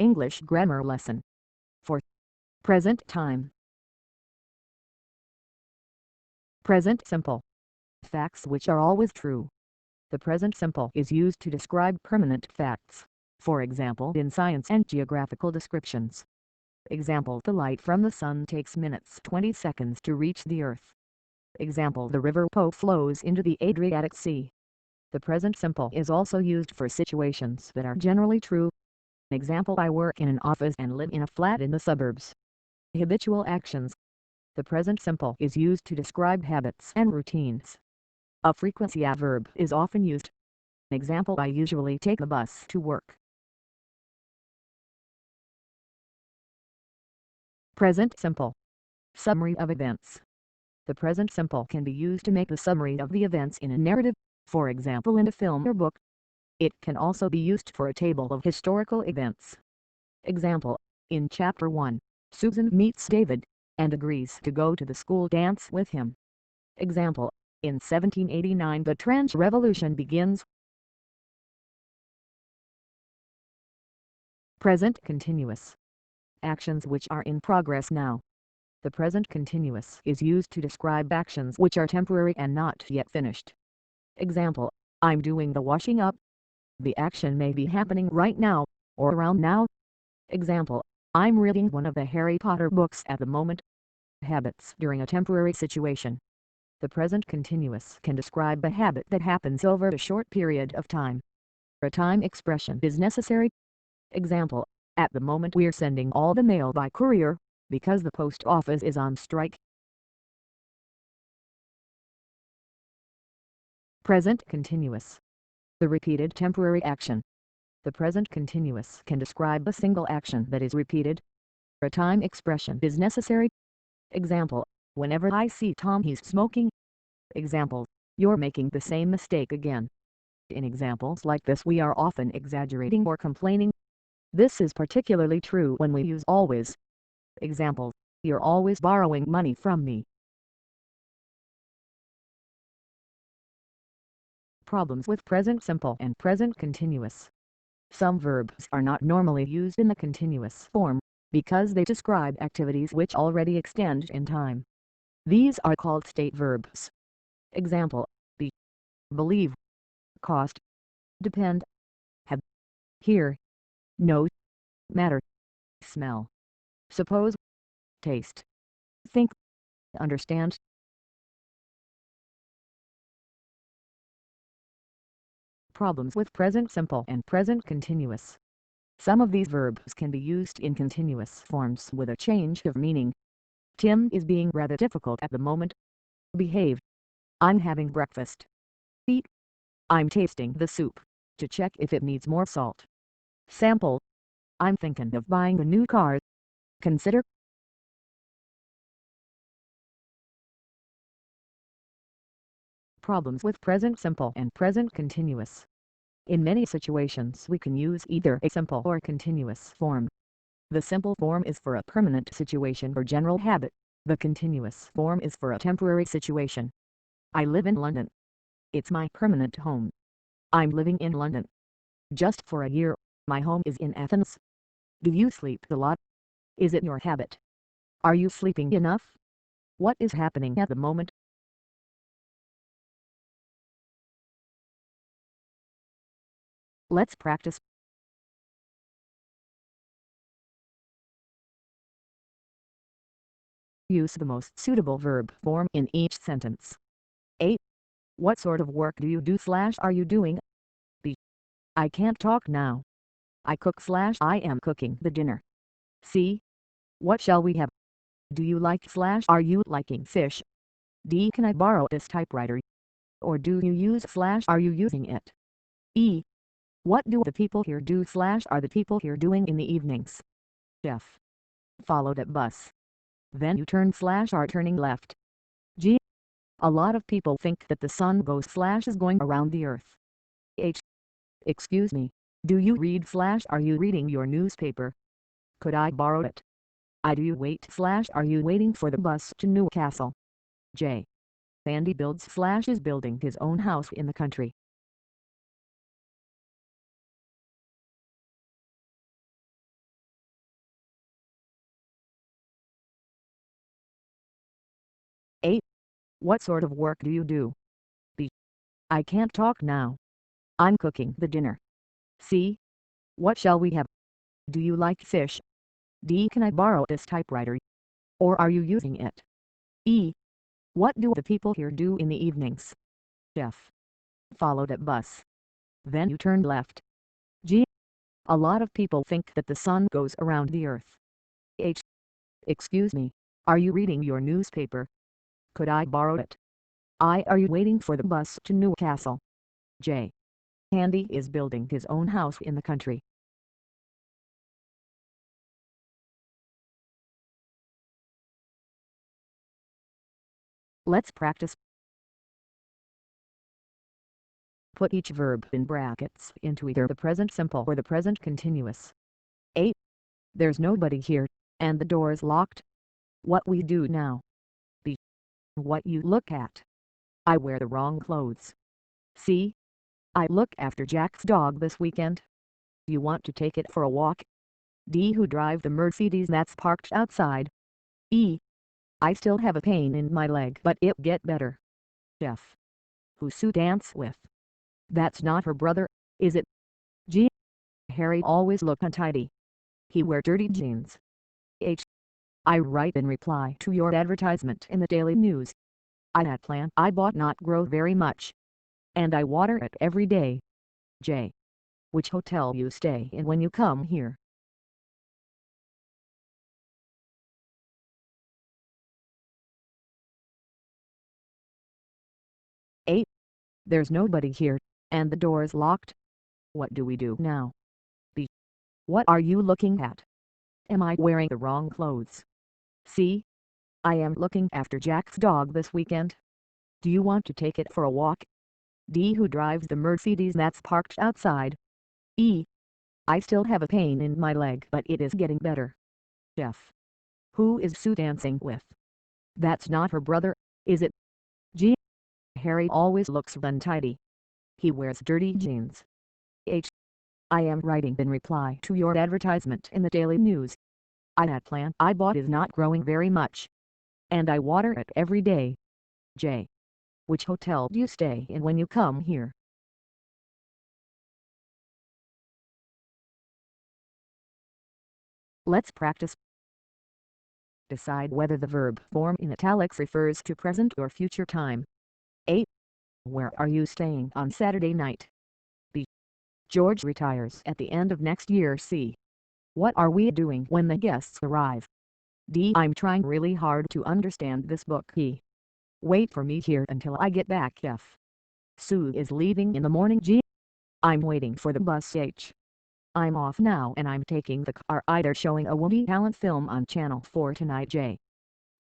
English grammar lesson. 4. Present time. Present simple. Facts which are always true. The present simple is used to describe permanent facts, for example in science and geographical descriptions. Example: the light from the sun takes minutes 20 seconds to reach the earth. Example: the river Po flows into the Adriatic Sea. The present simple is also used for situations that are generally true. Example: I work in an office and live in a flat in the suburbs. Habitual actions. The present simple is used to describe habits and routines. A frequency adverb is often used. Example: I usually take the bus to work. Present simple. Summary of events. The present simple can be used to make the summary of the events in a narrative, for example in a film or book. It can also be used for a table of historical events. Example: in Chapter 1, Susan meets David, and agrees to go to the school dance with him. Example: in 1789 the French Revolution begins. Present continuous. Actions which are in progress now. The present continuous is used to describe actions which are temporary and not yet finished. Example: I'm doing the washing up. The action may be happening right now, or around now. Example: I'm reading one of the Harry Potter books at the moment. Habits during a temporary situation. The present continuous can describe a habit that happens over a short period of time. A time expression is necessary. Example: at the moment we're sending all the mail by courier, because the post office is on strike. Present continuous. The repeated temporary action. The present continuous can describe a single action that is repeated. A time expression is necessary. Example: whenever I see Tom he's smoking. Example: you're making the same mistake again. In examples like this we are often exaggerating or complaining. This is particularly true when we use always. Example: you're always borrowing money from me. Problems with present simple and present continuous. Some verbs are not normally used in the continuous form, because they describe activities which already extend in time. These are called state verbs. Example: be, believe, cost, depend, have, hear, know, matter, smell, suppose, taste, think, understand. Problems with present simple and present continuous. Some of these verbs can be used in continuous forms with a change of meaning. Tim is being rather difficult at the moment. Behave: I'm having breakfast. Eat: I'm tasting the soup, to check if it needs more salt. Sample: I'm thinking of buying a new car. Consider. Problems with present simple and present continuous. In many situations we can use either a simple or continuous form. The simple form is for a permanent situation or general habit. The continuous form is for a temporary situation. I live in London. It's my permanent home. I'm living in London. Just for a year. My home is in Athens. Do you sleep a lot? Is it your habit? Are you sleeping enough? What is happening at the moment? Let's practice. Use the most suitable verb form in each sentence. A. What sort of work do you do / are you doing? B. I can't talk now. I cook / I am cooking the dinner. C. What shall we have? Do you like / are you liking fish? D. Can I borrow this typewriter? Or do you use / are you using it? E. What do the people here do / are the people here doing in the evenings? F. Followed at bus. Then you turn / are turning left. G. A lot of people think that the sun goes / is going around the earth. H. Excuse me, do you read / are you reading your newspaper? Could I borrow it? I do you wait / are you waiting for the bus to Newcastle? J. Andy builds / is building his own house in the country. What sort of work do you do? B. I can't talk now. I'm cooking the dinner. C. What shall we have? Do you like fish? D. Can I borrow this typewriter? Or are you using it? E. What do the people here do in the evenings? F. Follow that bus. Then you turn left. G. A lot of people think that the sun goes around the earth. H. Excuse me, are you reading your newspaper? Could I borrow it? I. Are you waiting for the bus to Newcastle? J. Andy is building his own house in the country. Let's practice. Put each verb in brackets into either the present simple or the present continuous. A. There's nobody here, and the door's locked. What we do now. B. What you look at. I wear the wrong clothes. C. I look after Jack's dog this weekend. You want to take it for a walk? D. Who drive the Mercedes that's parked outside? E. I still have a pain in my leg but it get better. F. Who Sue dance with? That's not her brother, is it? G. Harry always look untidy. He wear dirty jeans. H. I write in reply to your advertisement in the Daily News. That plant I bought not grow very much. And I water it every day. J. Which hotel you stay in when you come here? A. There's nobody here, and the door's locked. What do we do now? B. What are you looking at? Am I wearing the wrong clothes? C. I am looking after Jack's dog this weekend. Do you want to take it for a walk? D. Who drives the Mercedes that's parked outside? E. I still have a pain in my leg but it is getting better. F. Who is Sue dancing with? That's not her brother, is it? G. Harry always looks untidy. He wears dirty jeans. H. I am writing in reply to your advertisement in the Daily News. That plant I bought is not growing very much. And I water it every day. J. Which hotel do you stay in when you come here? Let's practice. Decide whether the verb form in italics refers to present or future time. A. Where are you staying on Saturday night? B. George retires at the end of next year. C. What are we doing when the guests arrive? D. I'm trying really hard to understand this book. E. Wait for me here until I get back. F. Sue is leaving in the morning. G. I'm waiting for the bus. H. I'm off now and I'm taking the car. Either showing a Woody Allen film on Channel 4 tonight. J.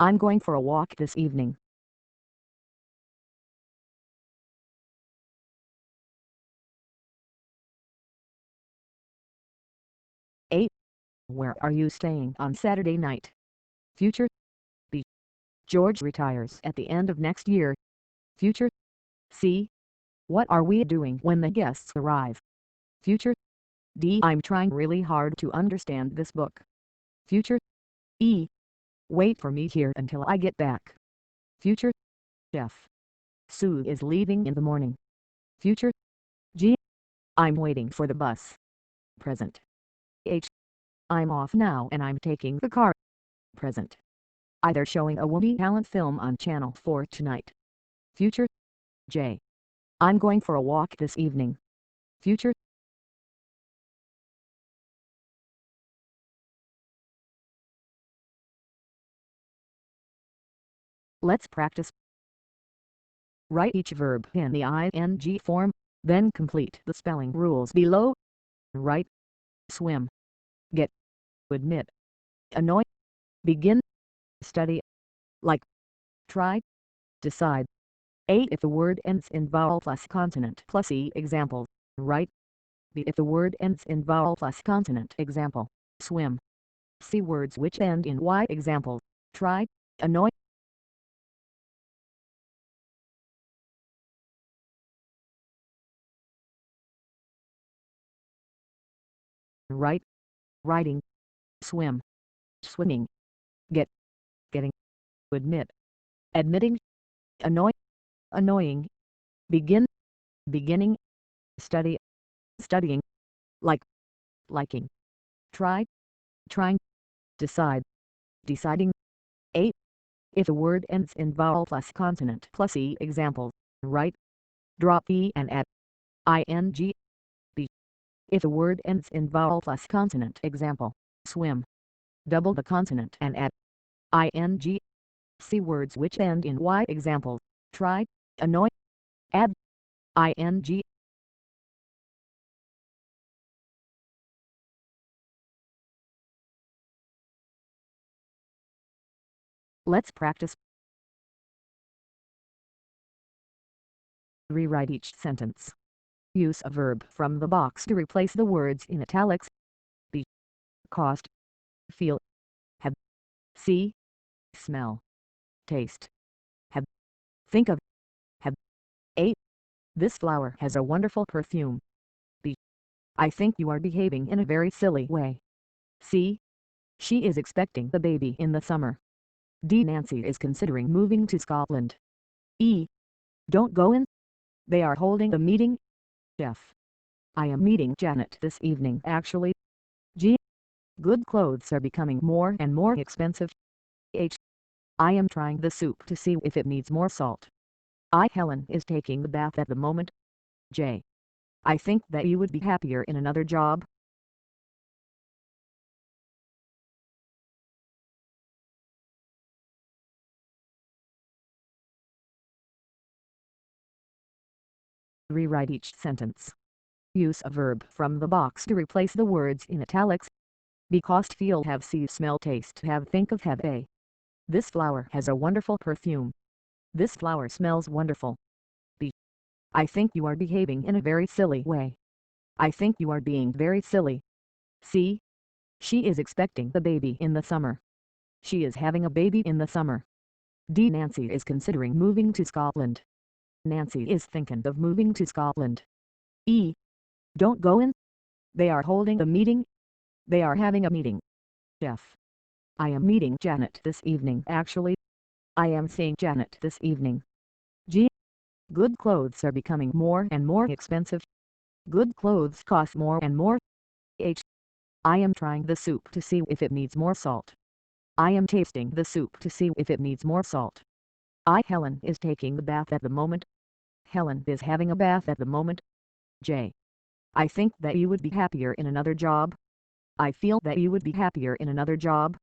I'm going for a walk this evening. A. Where are you staying on Saturday night? Future. B. George retires at the end of next year. Future. C. What are we doing when the guests arrive? Future. D. I'm trying really hard to understand this book. Future. E. Wait for me here until I get back. Future. F. Sue is leaving in the morning. Future. G. I'm waiting for the bus. Present. H. I'm off now and I'm taking the car. Present. Either showing a Woody Allen film on Channel 4 tonight. Future. J. I'm going for a walk this evening. Future. Let's practice. Write each verb in the ing form, then complete the spelling rules below. Write. Swim. Get. Admit. Annoy. Begin. Study. Like. Try. Decide. 8. If the word ends in vowel plus consonant plus e. Example. Write. B. If the word ends in vowel plus consonant. Example. Swim. C. Words which end in y. Example. Try. Annoy. Write. Writing. Swim. Swimming. Get. Getting. Admit. Admitting. annoy, annoying, begin, beginning, study, studying, like, liking, try, trying, decide, deciding. 8. If a word ends in vowel plus consonant plus e, example, write, drop e and add ing. B. If a word ends in vowel plus consonant, example, swim, double the consonant and add ing. See words which end in y, example, try, annoy, add ing. Let's practice. Rewrite each sentence. Use a verb from the box to replace the words in italics. Be, cost, feel, have, see, smell, taste, have, think of, have. 8. This flower has a wonderful perfume. B. I think you are behaving in a very silly way. C. She is expecting the baby in the summer. D. Nancy is considering moving to Scotland. E. Don't go in. They are holding a meeting. F. I am meeting Janet this evening actually. G. Good clothes are becoming more and more expensive. H. I am trying the soup to see if it needs more salt. I. Helen is taking the bath at the moment. J. I think that you would be happier in another job. Rewrite each sentence. Use a verb from the box to replace the words in italics. Be, cost, feel, have, see, smell, taste, have, think of, have. A. This flower has a wonderful perfume. This flower smells wonderful. B. I think you are behaving in a very silly way. I think you are being very silly. C. She is expecting the baby in the summer. She is having a baby in the summer. D. Nancy is considering moving to Scotland. Nancy is thinking of moving to Scotland. E. Don't go in. They are holding a meeting. They are having a meeting. F. I am meeting Janet this evening actually. I am seeing Janet this evening. G. Good clothes are becoming more and more expensive. Good clothes cost more and more. H. I am trying the soup to see if it needs more salt. I am tasting the soup to see if it needs more salt. I. Helen is taking the bath at the moment. Helen is having a bath at the moment. J. I think that you would be happier in another job. I feel that you would be happier in another job.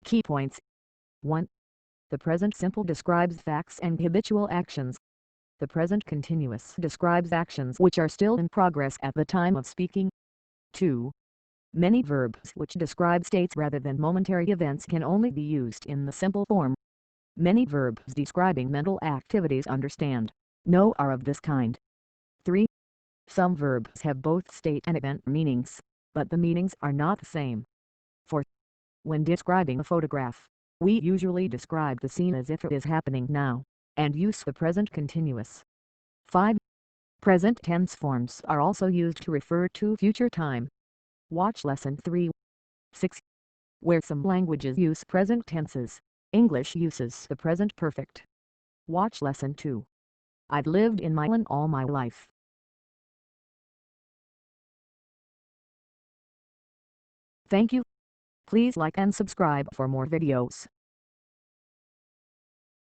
Key points. 1. The present simple describes facts and habitual actions. The present continuous describes actions which are still in progress at the time of speaking. 2. Many verbs which describe states rather than momentary events can only be used in the simple form. Many verbs describing mental activities understand, know are of this kind. 3. Some verbs have both state and event meanings, but the meanings are not the same. 4. When describing a photograph, we usually describe the scene as if it is happening now, and use the present continuous. 5. Present tense forms are also used to refer to future time. Watch Lesson 3. 6. Where some languages use present tenses, English uses the present perfect. Watch Lesson 2. I've lived in Milan all my life. Thank you. Please like and subscribe for more videos.